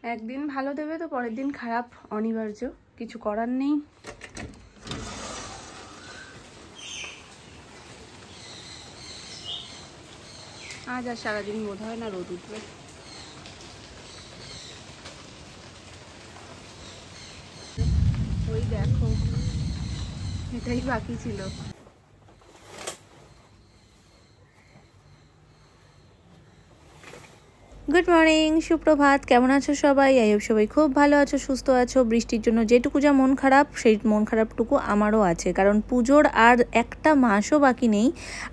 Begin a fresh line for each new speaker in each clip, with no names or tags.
একদিন ভালো দেবে তো পরের দিন খারাপ, অনিবার্য, কিছু করার নেই। আজ আর সারাদিন বোধ হয় না রোদ উঠবে। ওই দেখো, এটাই বাকি ছিল। গুড মর্নিং, সুপ্রভাত। কেমন আছো সবাই? আই হোপ সবাই খুব ভালো আছো, সুস্থ আছো। বৃষ্টির জন্য যেটুকু যা মন খারাপ, সেই মন খারাপটুকু আমারও আছে, কারণ পুজোর আর একটা মাসও বাকি নেই।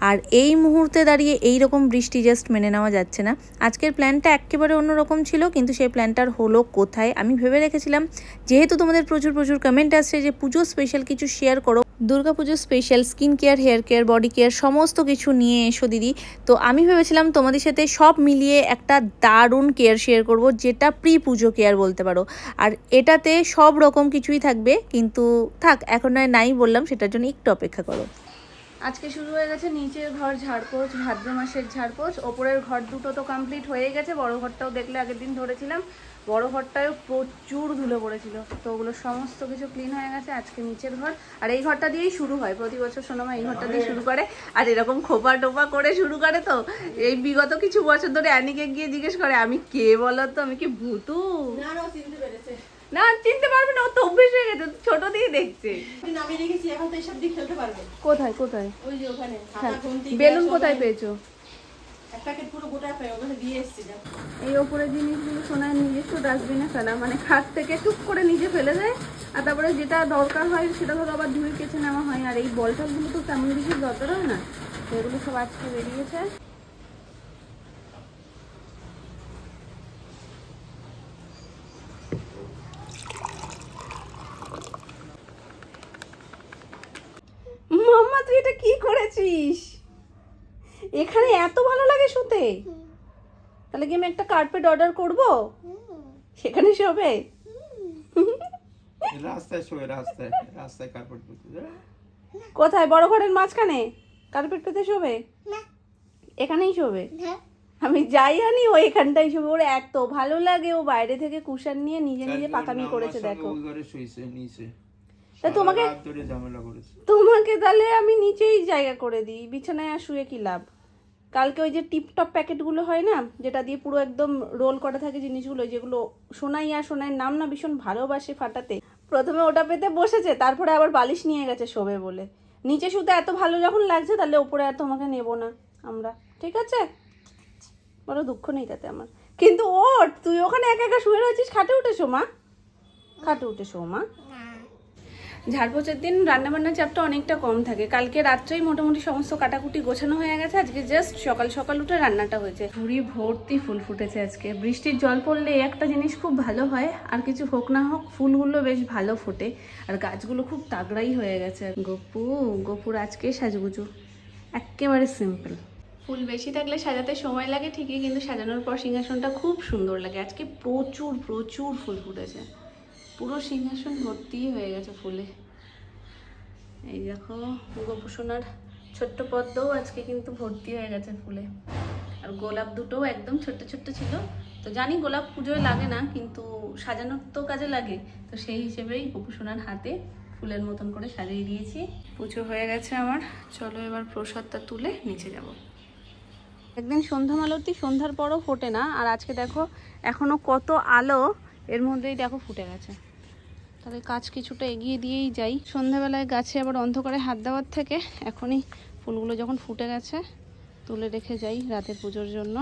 আর এই মুহূর্তে দাঁড়িয়ে এই রকম বৃষ্টি জাস্ট মেনে নেওয়া যাচ্ছে না। আজকের প্ল্যানটা একেবারে অন্যরকম ছিল, কিন্তু সেই প্ল্যানটার হলো কোথায়। আমি ভেবে রেখেছিলাম, যেহেতু তোমাদের প্রচুর কমেন্ট আসছে যে পুজো স্পেশাল কিছু শেয়ার করো, Durga Puja special skin care, hair care, body care সমস্ত কিছু নিয়ে এসো দিদি। তো আমি ভেবেছিলাম তোমাদের সাথে সব মিলিয়ে একটা দারুণ কেয়ার শেয়ার করব, যেটা প্রি পুজো কেয়ার বলতে পারো। আর এটাতে সব রকম কিছুই থাকবে, কিন্তু থাক এখন নাই বললাম, সেটার জন্য একটু অপেক্ষা করো। আজকে শুরু হয়ে গেছে নিচের ঘর ঝাড়পোছ, ভাদ্র মাসের ঝাড়পোছ। ওপরের ঘর দুটো তো কমপ্লিট হয়ে গেছে, বড় ঘরটাও দেখলে আগের দিন ধরেছিলাম, বড় ঘরটায়ও প্রচুর ধুলো পড়েছিল, তো ওগুলো সমস্ত কিছু ক্লিন হয়ে গেছে। আজকে নিচের ঘর, আর এই ঘরটা দিয়েই শুরু হয় প্রতি বছর, সোনামা এই ঘরটা দিয়ে শুরু করে, আর এরকম খোপা টোপা করে শুরু করে। তো এই বিগত কিছু বছর ধরে অ্যানিকে গিয়ে জিজ্ঞেস করে, আমি কে বলো তো, আমি কি ভূতু? না চিনতে পারবে না, ও তো অভ্যেস হয়ে গেছে, ছোট দিয়ে দেখছে। কোথায় কোথায়? বেলুন কোথায় পেয়েছো? এই ওপরে জিনিসগুলো সোনার নিজস্ব ডাস্টবিনে ফেলা, মানে খাট থেকে টুক করে নিজে ফেলে দেয়, আর তারপরে যেটা দরকার হয় সেটা ধরো আবার ধুয়ে কেচে নেওয়া হয়। আর এই বলটাগুলো তো তেমন কিছু দরকার হয় না, তো এগুলো সব আজকে বেরিয়েছে। মাম্মা তুই এটা কি করেছিস? এখানে এত ভালো লাগে শুতে? তাহলে কি আমি একটা কার্পেট অর্ডার করব, সেখানে শোবে?
রাস্তায় শোবে, রাস্তায় রাস্তায় কার্পেট পেতে।
কোথায়? বড় ঘরের মাঝখানে কার্পেট পেতে শোবে? এখানেই শোবে? আমি যাই আনি ও এখানটাই শোবে, ওর এত ভালো লাগে। ও বাইরে থেকে কুশন নিয়ে নিজে নিজে পাকামি করেছে, দেখো। তা তোমাকে তাহলে আমি নিচেই জায়গা করে দিই, বিছানায় আর শুয়ে কি লাভ? কালকে ওই যে টিপটপ প্যাকেটগুলো হয় না, যেটা দিয়ে পুরো একদম রোল করা থাকে জিনিসগুলো, যেগুলো সোনাই আর সোনাইয়ের নাম না ভীষণ ভালোবাসে ফাটাতে, প্রথমে ওটা পেতে বসেছে, তারপরে আবার বালিশ নিয়ে গেছে শোবে বলে। নিচে শুতে এত ভালো যখন লাগছে, তাহলে ওপরে আর তোমাকে নেবো না আমরা, ঠিক আছে? বড় দুঃখ নেই তাতে আমার, কিন্তু ওঠ, তুই ওখানে একা একা শুয়ে রয়েছিস, খাটে উঠে শো মা, খাটে উঠে শো মা। ঝাড়পোছার দিন রান্নাবান্নার চাপটা অনেকটা কম থাকে। কালকে রাত্রেই মোটামুটি সমস্ত কাটাকুটি গোছানো হয়ে গেছে, আজকে জাস্ট সকাল সকাল উঠে রান্নাটা হয়েছে। ঝুড়ি ভর্তি ফুল ফুটেছে আজকে। বৃষ্টির জল পড়লে একটা জিনিস খুব ভালো হয়, আর কিছু হোক না হোক ফুলগুলো বেশ ভালো ফোটে, আর গাছগুলো খুব তাগড়াই হয়ে গেছে। গপুর আজকে সাজুগুজু একেবারে সিম্পল। ফুল বেশি থাকলে সাজাতে সময় লাগে ঠিকই, কিন্তু সাজানোর পর সিংহাসনটা খুব সুন্দর লাগে। আজকে প্রচুর প্রচুর ফুল ফুটেছে, পুরো সিংহাসন ভর্তি হয়ে গেছে ফুলে। এই দেখো গোপুসোনার ছোট্ট পদ্মও আজকে কিন্তু ভর্তি হয়ে গেছে ফুলে। আর গোলাপ দুটোও একদম ছোট্ট ছোট্ট ছিল। তো জানি গোলাপ পুজোয় লাগে না, কিন্তু সাজানোর তো কাজে লাগে, তো সেই হিসেবেই গোপুসোনার হাতে ফুলের মতন করে সাজিয়ে দিয়েছি। পুজো হয়ে গেছে আমার, চলো এবার প্রসাদটা তুলে নিচে যাব। একদিন সন্ধ্যা মালতি সন্ধ্যার পরও ফোটে না, আর আজকে দেখো এখনো কত আলো, এর মধ্যেই দেখো ফুটে গেছে। তাহলে কাজ কিছুটা এগিয়ে দিয়েই যাই। সন্ধ্যাবেলায় গাছে আবার অন্ধকারে হাত দেওয়ার থেকে এখনই ফুলগুলো যখন ফুটে গেছে তুলে রেখে যাই রাতের পুজোর জন্য।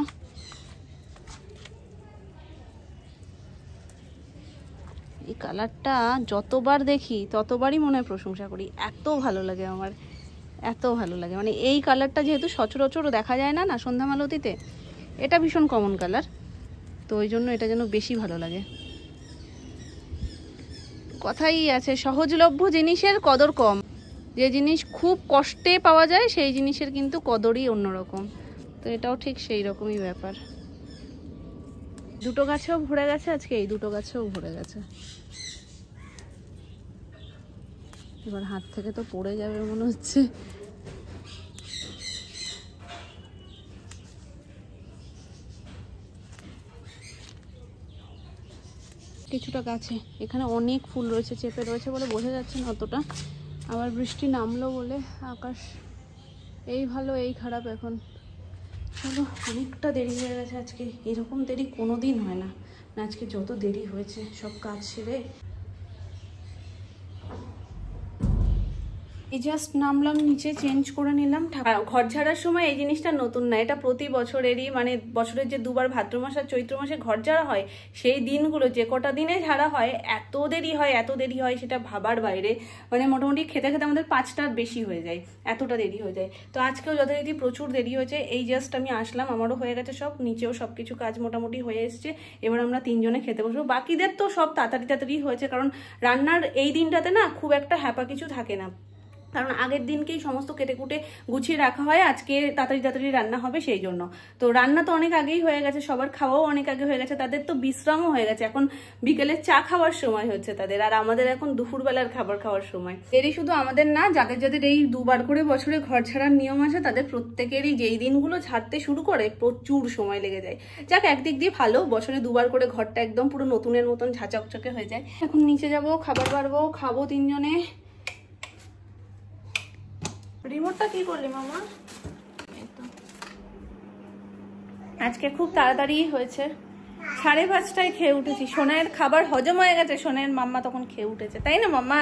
এই কালারটা যতবার দেখি ততবারই মনে হয় প্রশংসা করি, এত ভালো লাগে আমার, এত ভালো লাগে। মানে এই কালারটা যেহেতু সচরাচর দেখা যায় না সন্ধ্যা মালতিতে, এটা ভীষণ কমন কালার, তো ওই জন্য এটা যেন বেশি ভালো লাগে। কথাই আছে, সহজলভ্য জিনিসের কদর কম, যে জিনিস খুব কষ্টে পাওয়া যায় সেই জিনিসের কিন্তু কদরই অন্যরকম। তো এটাও ঠিক সেই রকমই ব্যাপার। দুটো গাছেও ভরে গেছে আজকে, এই দুটো গাছেও ভরে গেছে। এবার হাত থেকে তো পড়ে যাবে মনে হচ্ছে। কিছুটা গাছে। এখানে অনেক ফুল রয়েছে, চেপে রয়েছে বলে বোঝা যাচ্ছে না অতটা। আবার বৃষ্টি নামলো বলে আকাশ এই ভালো এই খারাপ এখন। চলো, অনেকটা দেরি হয়ে গেছে আজকে। এরকম দেরি কোনো দিন হয় না। আজকে যত দেরি হয়েছে সব কাজ সেরে এই জাস্ট নামলাম নিচে, চেঞ্জ করে নিলাম। ঘর ঝাড়ার সময় এই জিনিসটা নতুন না, এটা প্রতি বছরেরই, মানে বছরের যে দুবার ভাদ্র মাস আর চৈত্র মাসে ঘর ঝাড়া হয়, সেই দিনগুলো যে কটা দিনে ঝাড়া হয় এত দেরি হয় সেটা ভাবার বাইরে। মানে মোটামুটি খেতে খেতে আমাদের 5টার বেশি হয়ে যায়, এতটা দেরি হয়ে যায়। তো আজকেও যথারীতি প্রচুর দেরি হয়েছে। এই জাস্ট আমি আসলাম, আমারও হয়ে গেছে সব, নিচেও সব কিছু কাজ মোটামুটি হয়ে এসছে। এবার আমরা 3 জনে খেতে বসবো। বাকিদের তো সব তাড়াতাড়ি হয়েছে, কারণ রান্নার এই দিনটাতে না খুব একটা হ্যাপা কিছু থাকে না, কারণ আগের দিনকেই সমস্ত কেটে কুটে গুছিয়ে রাখা হয়, আজকে তাড়াতাড়ি রান্না হবে সেই জন্য। তো রান্না তো অনেক আগেই হয়ে গেছে, সবার খাওয়াও অনেক আগে হয়ে গেছে, তাদের তো বিশ্রামও হয়ে গেছে। এখন বিকেলে চা খাওয়ার সময় হচ্ছে তাদের, আর আমাদের এখন দুপুরবেলার খাবার খাওয়ার সময়। এরই শুধু আমাদের না, যাদের যাদের এই 2বার করে বছরে ঘর ছাড়ার নিয়ম আছে, তাদের প্রত্যেকেরই যেই দিনগুলো ছাড়তে শুরু করে প্রচুর সময় লেগে যায়। যাক, একদিক দিয়ে ভালো, বছরে 2বার করে ঘরটা একদম পুরো নতুনের মতন ঝাঁচকচকে হয়ে যায়। এখন নিচে যাব, খাবার বাড়বো, খাবো 3 জনে। রিমোটটা কি করলি মামা? আজকে খুব তাড়াতাড়ি হয়েছে, 5:30টায় খেয়ে উঠেছি। সোনাইয়ের খাবার হজম হয়ে গেছে, সোনাইয়ের মাম্মা তখন খেয়ে উঠেছে, তাই না মাম্মা?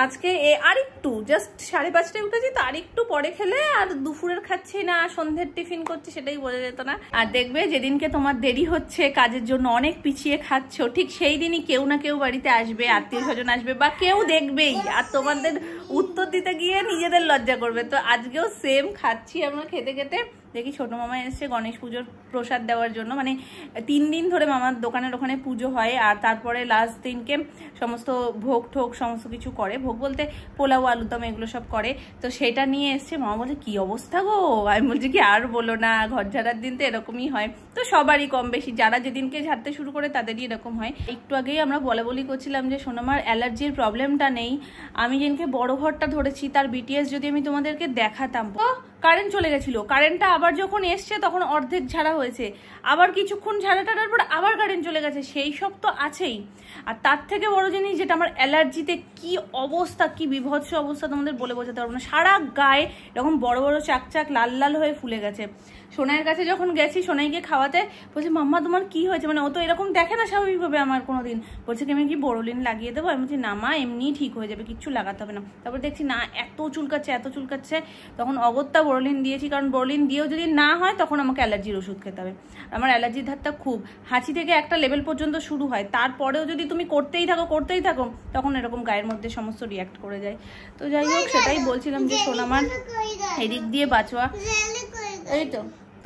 আজকে আরেকটু জাস্ট 5:30টায় উঠেছি, তো আরেকটু পরে খেলে, আর দুপুরের খাচ্ছি না, সন্ধ্যের টিফিন করছি, সেটাই বোঝা যেত না। আর দেখবে যেদিনকে তোমার দেরি হচ্ছে কাজের জন্য, অনেক পিছিয়ে খাচ্ছ, ঠিক সেই দিনই কেউ না কেউ বাড়িতে আসবে, আত্মীয় স্বজন আসবে, বা কেউ দেখবেই, আর তোমাদের উত্তর দিতে গিয়ে নিজেদের লজ্জা করবে। তো আজকেও সেম খাচ্ছি আমরা, খেতে খেতে দেখি ছোট মামা এসছে গণেশ পুজোর প্রসাদ দেওয়ার জন্য। মানে 3 দিন ধরে মামার দোকানের ওখানে পুজো হয়, আর তারপরে লাস্ট দিনকে সমস্ত ভোগ ঠোক সমস্ত কিছু করে। ভোগ বলতে পোলাও, আলুদম এগুলো সব করে। তো সেটা নিয়ে এসছে। মামা বলছে কি অবস্থা গো? আমি বলছি কি আর বলো না, ঘর ঝাড়ার দিন তো এরকমই হয়। তো সবারই কম বেশি, যারা যেদিনকে ঝাড়তে শুরু করে তাদেরই এরকম হয়। একটু আগেই আমরা বলি করছিলাম যে সোনামার অ্যালার্জির প্রবলেমটা নেই। আমি যেদিনকে বড় ঘরটা ধরেছি তার বিটিএস যদি আমি তোমাদেরকে দেখাতাম, কারেন্ট চলে গেছিল, কারেন্টটা আবার যখন এসছে তখন অর্ধেক ঝাড়া হয়েছে, আবার কিছুক্ষণ ঝাড়া টাড়ার পর আবার কারেন্ট চলে গেছে, সেই সব তো আছেই। আর তার থেকে বড় জিনিস যেটা, আমার অ্যালার্জিতে কি অবস্থা, কি বিভৎস অবস্থা তোমাদের বলে বোঝাতে পারবো না। সারা গায়ে এরকম বড় বড় চাকচাক লাল লাল হয়ে ফুলে গেছে। সোনাইয়ের কাছে যখন গেছি, সোনাইকে খাওয়াতে, বলছে মাম্মা তোমার কি হয়েছে? মানে ও তো এরকম দেখে না স্বাভাবিকভাবে আমার কোনোদিন। বলছে কি আমি কি বোরোলিন লাগিয়ে দেবো? আমি বলছি না মা, এমনিই ঠিক হয়ে যাবে, কিচ্ছু লাগাতে হবে না। তারপর দেখছি না, এত চুলকাচ্ছে। তখন অগত্যা বোরোলিন দিয়েছি, কারণ বোরোলিন দিয়েও যদি না হয় তখন আমাকে অ্যালার্জির ওষুধ খেতে হবে। আমার অ্যালার্জির ধারটা খুব, হাঁচি থেকে একটা লেভেল পর্যন্ত শুরু হয়, তারপরেও যদি তুমি করতেই থাকো তখন এরকম গায়ের মধ্যে সমস্ত রিয়াক্ট করে যায়। তো যাই হোক, সেটাই বলছিলাম যে সোনামার এদিক দিয়ে বাঁচোয়া। এই তো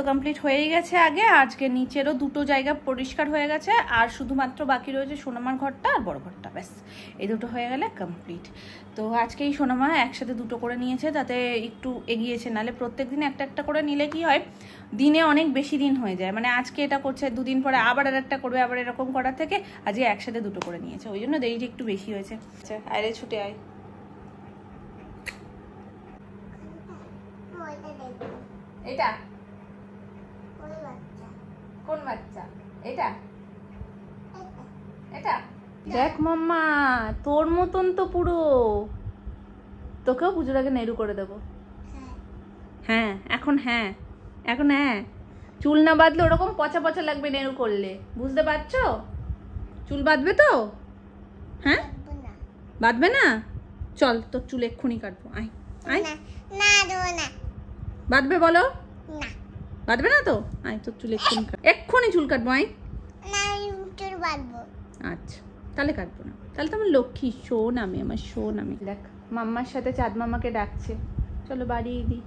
কমপ্লিট হয়েই গেছে আগে। আজকে নিচেরও 2টো জায়গা পরিষ্কার হয়ে গেছে, আর শুধুমাত্র বাকি রয়েছে সোনামার ঘরটা আর বড় ঘরটা, ব্যাস এই 2টো হয়ে গেলে কমপ্লিট। তো আজকেই সোনামা একসাথে 2টো করে নিয়েছে, তাতে একটু এগিয়েছে। নাহলে প্রত্যেকদিন একটা করে নিলে কি হয়, দিনে অনেক বেশি দিন হয়ে যায়। মানে আজকে এটা করছে, 2 দিন পরে আবার একটা করবে, আবার এরকম করার থেকে আজকে একসাথে 2টো করে নিয়েছে, ওই জন্য দেরিটা একটু বেশি হয়েছে। আচ্ছা আরে ছুটে আয়। এটা কোন বাচ্চা? এটা দেখ মাম্মা, তোর মতন তো পুরো। তোকেও পুজোর আগে নেড়ু করে দেবো। হ্যাঁ এখন চুল না বাঁধলে ওরকম পচা লাগবে নেড়ু করলে, বুঝতে পারছো? চুল বাঁধবে তো? হ্যাঁ বাঁধবে না? চল তোর চুল এক্ষুনি কাটবো, আয়। বাঁধবে বলো? বাঁধবে না তো? আয় তোর চুল এক্ষুনি চুল কাটবো, আয়। আচ্ছা তাহলে কাটবো না, তাহলে তো আমার লক্ষ্মী শোন আমার শোন। দেখ মাম্মার সাথে চাঁদ মামাকে ডাকছে, চলো বাড়িয়ে দিই।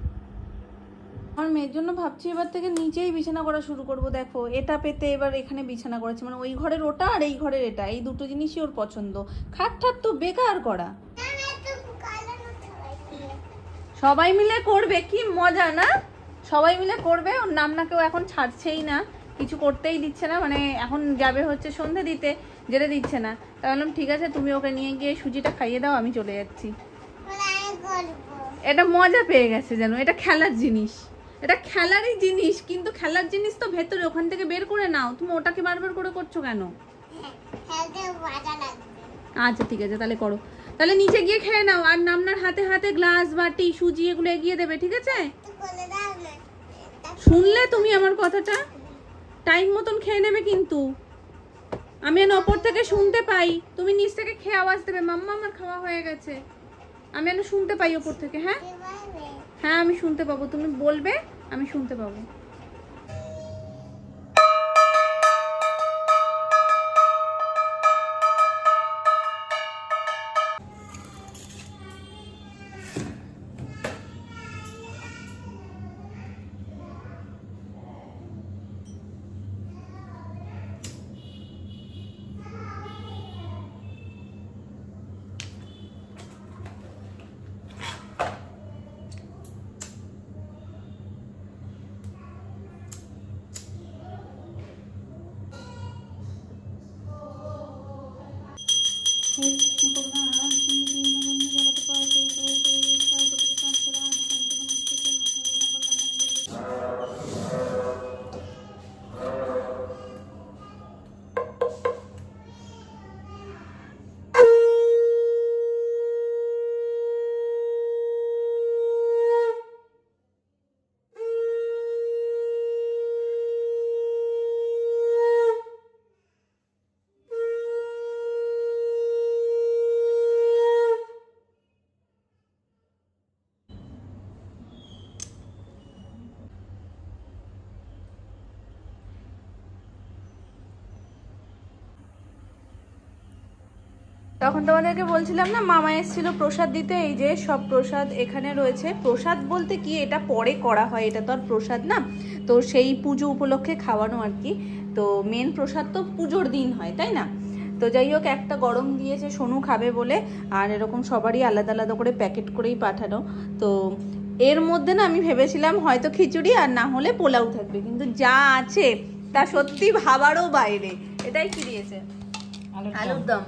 আমার মেয়ের জন্য ভাবছি এবার থেকে নিচেই বিছানা করা শুরু করব। দেখো এটা পেতে এবার এখানে বিছানা করেছে, মানে ওই ঘরের ওটা আর এই ঘরের এটা, এই 2টো জিনিসই ওর পছন্দ। খাট তো বেকার করা। সবাই মিলে করবে, কি মজা না? সবাই মিলে করবে। ওর নাম না কেউ এখন ছাড়ছেই না, কিছু করতেই দিচ্ছে না। মানে এখন যাবে হচ্ছে সন্ধে দিতে, যেতে দিচ্ছে না। তাই বললাম ঠিক আছে, তুমি ওকে নিয়ে গিয়ে সুজিটা খাইয়ে দাও, আমি চলে যাচ্ছি। এটা মজা পেয়ে গেছে জানো, এটা খেলার জিনিস, এটা খেলারই জিনিস, কিন্তু খেলার জিনিস তো ভেতরে, ওখান থেকে বের করে নাও। তুমি ওটাকে বারবার করে করছো কেন? আচ্ছা ঠিক আছে, তাহলে করো। তাহলে নিচে গিয়ে খেয়ে নাও, আর নামনার হাতে হাতে গ্লাস বাটি সুজি এগুলো এগিয়ে দেবে, ঠিক আছে? শুনলে তুমি আমার কথাটা? টাইম মতন খেয়ে নেবে কিন্তু। আমি ওপর থেকে শুনতে পাই, তুমি নিচ থেকে খেয়ে আওয়াজ দেবে, মাম্মা আমার খাওয়া হয়ে গেছে। আমি শুনতে পাই ওপর থেকে। হ্যাঁ হ্যাঁ, আমি শুনতে পাবো, তুমি বলবে, আমি শুনতে পাবো। তখন তোমাদেরকে বলছিলাম না, মামা এসেছিল প্রসাদ দিতে। এই যে সব প্রসাদ এখানে রয়েছে। প্রসাদ বলতে কি, এটা পরে করা হয়, এটা তো আর প্রসাদ না, তো সেই পুজো উপলক্ষে খাওয়ানো আর কি। তো মেন প্রসাদ তো পুজোর দিন হয়, তাই না? তো যাই হোক, একটা গরম দিয়েছে সোনু খাবে বলে, আর এরকম সবারই আলাদা আলাদা করে প্যাকেট করেই পাঠানো। তো এর মধ্যে না আমি ভেবেছিলাম হয়তো খিচুড়ি আর না হলে পোলাও থাকবে, কিন্তু যা আছে তা সত্যি ভাবারও বাইরে। এটাই কি দিয়েছে? আলুর দম।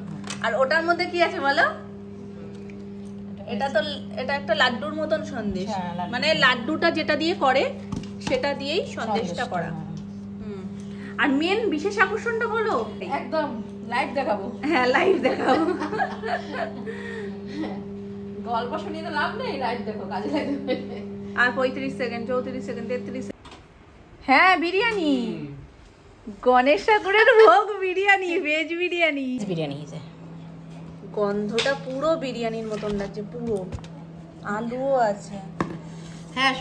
আর ওটার মধ্যে কি আছে বলো? এটা একটা লাড্ডুর মতন সন্দেশ, মানে লাড্ডুটা যেটা দিয়ে করে সেটা দিয়েই সন্দেশটা করা। আর মেন বিশেষ আকর্ষণটা বলো?
একদম লাইভ দেখাবো।
হ্যাঁ, লাইভ দেখাবো।
গল্প শুনিয়ে তো লাভ নেই, লাইভ দেখো, কাজে লাগবে।
আর 35 সেকেন্ড, 34 সেকেন্ড, 33। হ্যাঁ, বিরিয়ানি, গণেশ ঠাকুরের ভোগ বিরিয়ানি, ভেজ বিরিয়ানি।
বিরিয়ানি হয়েছে,
গন্ধটা পুরো বিরিয়ানির মতন লাগছে, পুরো। আলুও আছে।
হ্যাঁ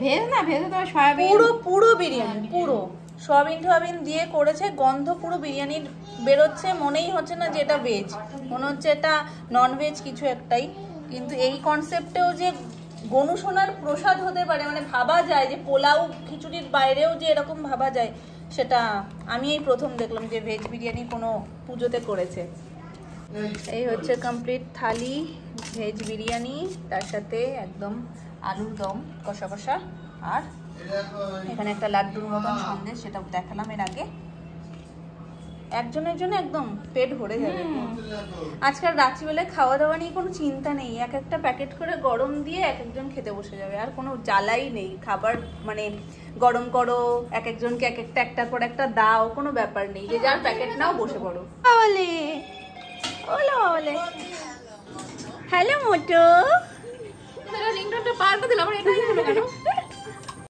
ভেজ না, ভেজে তো সয়াবিন,
পুরো বিরিয়ানি, পুরো সয়াবিন টয়াবিন দিয়ে করেছে। গন্ধ পুরো বিরিয়ানির বেরোচ্ছে, মনেই হচ্ছে না যে এটা ভেজ, মনে হচ্ছে এটা নন ভেজ কিছু একটাই। কিন্তু এই কনসেপ্টেও যে গনুসোনার প্রসাদ হতে পারে, মানে ভাবা যায় যে পোলাও খিচুড়ির বাইরেও যে এরকম ভাবা যায়, সেটা আমি এই প্রথম দেখলাম যে ভেজ বিরিয়ানি কোনো পুজোতে করেছে। এই হচ্ছে কমপ্লিট থালি, ভেজ বিরিয়ানি, তার সাথে একদম আলুর দম কষা কষা, আর এখানে একটা লাড্ডুর মতন সন্দেশ, সেটা দেখালাম এর আগে। একজনের জন্য একদম পেট ভরে যাবে। আজকাল রাত্রিবেলায় খাওয়া দাওয়া নিয়ে কোনো চিন্তা নেই, এক একটা প্যাকেট করে গরম দিয়ে এক একজন খেতে বসে যাবে, আর কোনো জ্বালাই নেই। খাবার মানে গরম করো, এক একজনকে এক একটা একটার পর একটা দাও, কোনো ব্যাপার নেই, যে যার প্যাকেট নাও, বসে পড়ো। বলে বলে হ্যালো মোটো,
রিংটোনটা পাল্টে দিলাম, আমার এটাই হলো কেন?